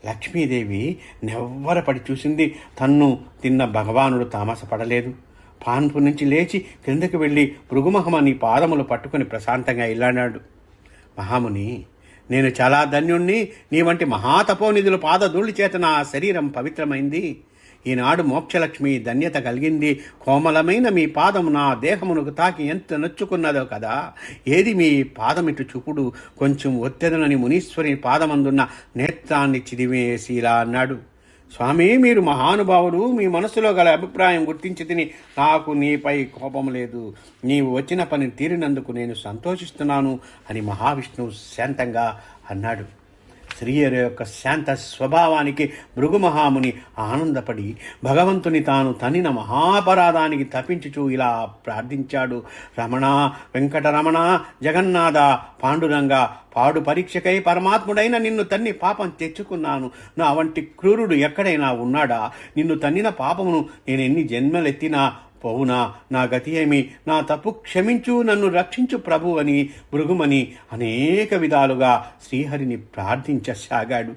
లక్ష్మీదేవి నెవ్వరపడి చూసింది. తన్ను తిన్న భగవానుడు తామసపడలేదు. పాన్పు నుంచి లేచి క్రిందకి వెళ్ళి భృగుమహమని పాదములు పట్టుకుని ప్రశాంతంగా ఇల్లాడాడు. మహాముని, నేను చాలా ధన్యుణ్ణి. నీ వంటి మహాతపోనిధుల పాదధూళి చేత నా శరీరం పవిత్రమైంది. ఈనాడు మోక్షలక్ష్మి ధన్యత కలిగింది. కోమలమైన మీ పాదము నా దేహమునకు తాకి ఎంత నొచ్చుకున్నదో కదా. ఏది మీ పాదమిటు చూపుడు. కొంచెం ఒత్తెదనని మునీశ్వరి పాదమందున్న నేత్రాన్ని చిదివేసి ఇలా అన్నాడు. స్వామి, మీరు మహానుభావుడు. మీ మనసులో గల అభిప్రాయం గుర్తించి తిని నాకు నీపై కోపం లేదు. నీవు వచ్చిన పని తీరినందుకు నేను సంతోషిస్తున్నాను అని మహావిష్ణువు శాంతంగా అన్నాడు. శ్రీహరి యొక్క శాంత స్వభావానికి భృగుమహాముని ఆనందపడి భగవంతుని తాను తనిన మహాపరాధానికి తప్పించుచూ ఇలా ప్రార్థించాడు. రమణ, వెంకటరమణ, జగన్నాథ, పాండురంగ, పాడు పరీక్షకై పరమాత్ముడైన నిన్ను తన్ని పాపం తెచ్చుకున్నాను. నా వంటి క్రూరుడు ఎక్కడైనా ఉన్నాడా? నిన్ను తన్నిన పాపమును నేను ఎన్ని జన్మలెత్తినా పోవునా? నా గతి ఏమి? నా తప్పు క్షమించు, నన్ను రక్షించు ప్రభు అని భృగుమని అనేక విధాలుగా శ్రీహరిని ప్రార్థించసాగాడు.